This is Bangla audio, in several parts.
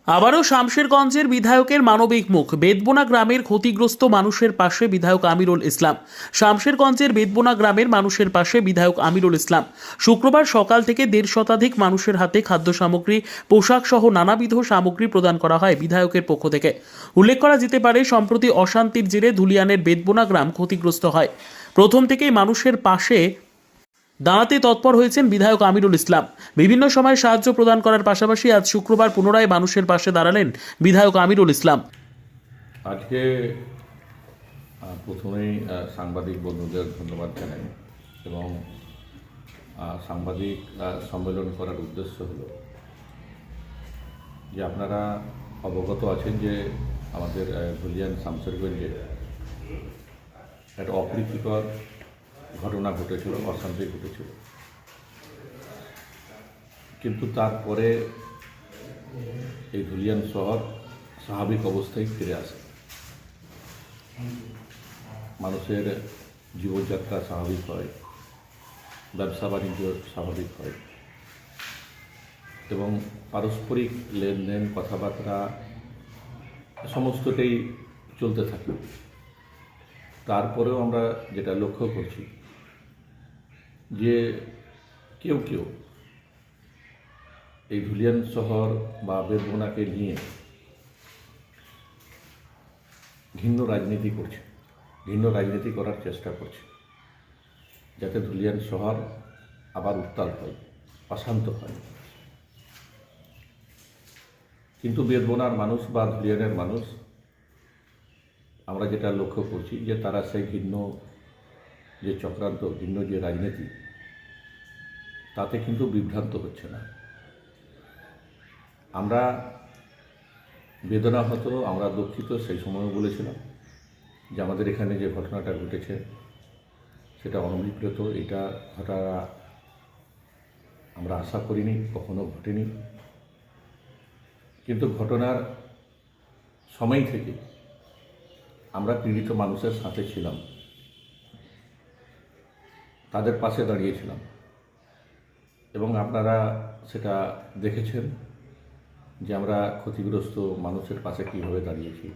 আবারও শামশেরগঞ্জের বিধায়কের মানবিক মুখ। বেদবোনা গ্রামের ক্ষতিগ্রস্ত মানুষের পাশে বিধায়ক আমিরুল ইসলাম। শামশেরগঞ্জের বেদবোনা গ্রামের মানুষের পাশে বিধায়ক আমিরুল ইসলাম। শুক্রবার সকাল থেকে 1.5 শতাধিক মানুষের হাতে খাদ্য সামগ্রী, পোশাক সহ নানাবিধ সামগ্রী প্রদান করা হয় বিধায়কের পক্ষ থেকে। উল্লেখ করা যেতে পারে, সম্প্রতি অশান্তির জেরে ধুলিয়ানের বেদবোনা গ্রাম ক্ষতিগ্রস্ত হয়। প্রথম থেকেই মানুষের পাশে দাঁড়াতে তৎপর হয়েছেন বিধায়ক আমিরুল ইসলাম। বিভিন্ন সময় সাহায্য প্রদান করার পাশাপাশি আজ শুক্রবার পুনরায় মানুষের পাশে দাঁড়ালেন বিধায়ক আমিরুল ইসলাম। আজকে প্রথমেই সাংবাদিক বন্ধুদের ধন্যবাদ জানাই এবং সাংবাদিক সম্মেলন করার উদ্দেশ্য হলো যে আপনারা অবগত আছেন যে আমাদের ধুলিয়ান শামশেরগঞ্জে একটা অপ্রীতিকর ঘটনা ঘটেছিল, অশান্তি ঘটেছিল, কিন্তু তারপরে এই ধুলিয়ান শহর স্বাভাবিক অবস্থায় ফিরে আসে। মানুষের জীবনযাত্রা স্বাভাবিক হয়, ব্যবসা বাণিজ্য স্বাভাবিক হয় এবং পারস্পরিক লেনদেন, কথাবার্তা সমস্তটাই চলতে থাকে। তারপরেও আমরা যেটা লক্ষ্য করছি যে কেউ কেউ এই ধুলিয়ান শহর বা বেদবোনাকে নিয়ে ঘৃণ্য রাজনীতি করছে, ঘৃণ্য রাজনীতি করার চেষ্টা করছে, যাতে ধুলিয়ান শহর আবার উত্তাল হয়, অশান্ত হয়। কিন্তু বেদবোনার মানুষ বা ধুলিয়ানের মানুষ, আমরা যেটা লক্ষ্য করছি যে তারা সেই ঘৃণ্য যে চক্রান্ত, ঘৃণ্য যে রাজনীতি, তাতে কিন্তু বিভ্রান্ত হচ্ছে না। আমরা বেদনা হতো, আমরা দুঃখিত, সেই সময়ও বলেছিলাম যে আমাদের এখানে যে ঘটনাটা ঘটেছে সেটা অনভিপ্রেত, এটা ঘটা আমরা আশা করিনি, কখনো ঘটেনি। কিন্তু ঘটনার সময় থেকে আমরা পীড়িত মানুষের সাথে ছিলাম, তাদের পাশে দাঁড়িয়েছিলাম এবং আপনারা সেটা দেখেছেন যে আমরা ক্ষতিগ্রস্ত মানুষের পাশে কীভাবে দাঁড়িয়েছি।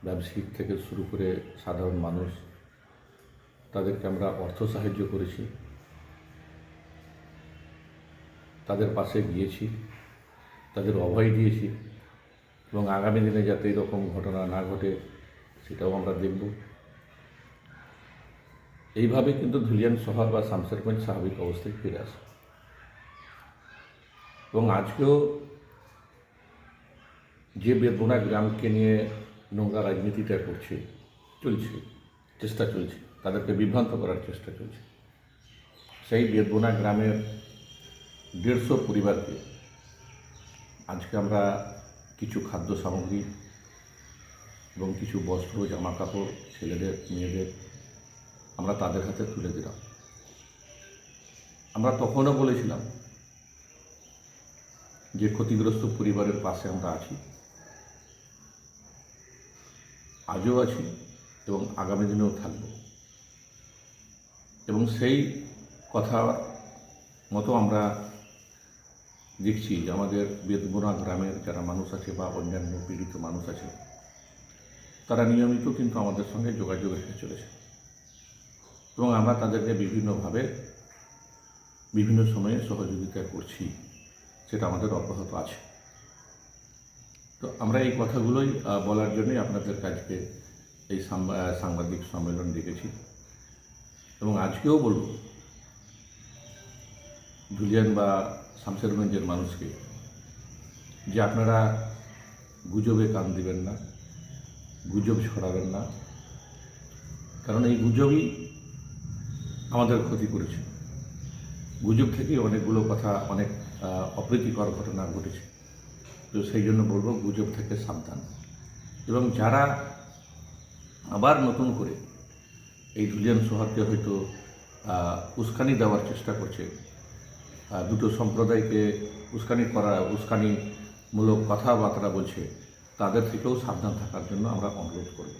ব্যবসায়িক থেকে শুরু করে সাধারণ মানুষ, তাদেরকে আমরা অর্থ সাহায্য করেছি, তাদের পাশে গিয়েছি, তাদের অভয় দিয়েছি এবং আগামী দিনে যাতে এরকম ঘটনা না ঘটে সেটাও আমরা দেখব। এইভাবে কিন্তু ধুলিয়ান শহর বা শামশেরগঞ্জ স্বাভাবিক অবস্থায় ফিরে আসে এবং আজকেও যে বেদবোনা গ্রামকে নিয়ে নোংরা রাজনীতিটা চলছে, চেষ্টা চলছে, তাদেরকে বিভ্রান্ত করার চেষ্টা চলছে, সেই বেদবোনা গ্রামের 150 পরিবারকে আজকে আমরা কিছু খাদ্য সামগ্রী এবং কিছু বস্ত্র, জামা কাপড়, ছেলেদের মেয়েদের আমরা তাদের হাতে তুলে দিলাম। আমরা তখনও বলেছিলাম যে ক্ষতিগ্রস্ত পরিবারের পাশে আমরা আছি, আজও আছি এবং আগামী দিনেও থাকব এবং সেই কথা মতো আমরা দেখছি যে আমাদের বেদবোনা গ্রামের যারা মানুষ আছে বা অন্যান্য পীড়িত মানুষ আছে, তারা নিয়মিত কিন্তু আমাদের সঙ্গে যোগাযোগ রেখে চলেছে এবং আমরা তাদেরকে বিভিন্নভাবে বিভিন্ন সময়ে সহযোগিতা করছি, সেটা আমাদের অব্যাহত আছে। তো আমরা এই কথাগুলোই বলার জন্যই আপনাদের কাছে এই সাংবাদিক সম্মেলন ডেকেছি এবং আজকেও বলব ধুলিয়ান বা শামশেরগঞ্জের মানুষকে যে আপনারা গুজবে কান দিবেন না, গুজব ছড়াবেন না, কারণ এই গুজবই আমাদের ক্ষতি করেছে। গুজব থেকেই অনেকগুলো কথা, অনেক অপ্রীতিকর ঘটনা ঘটেছে। তো সেই জন্য বলবো গুজব থেকে সাবধান এবং যারা আবার নতুন করে এই ধুলিয়ান শহরকে হয়তো উস্কানি দেওয়ার চেষ্টা করছে, দুটো সম্প্রদায়কে উস্কানিমূলক কথাবার্তা বলছে, তাদের থেকেও সাবধান থাকার জন্য আমরা অনুরোধ করব।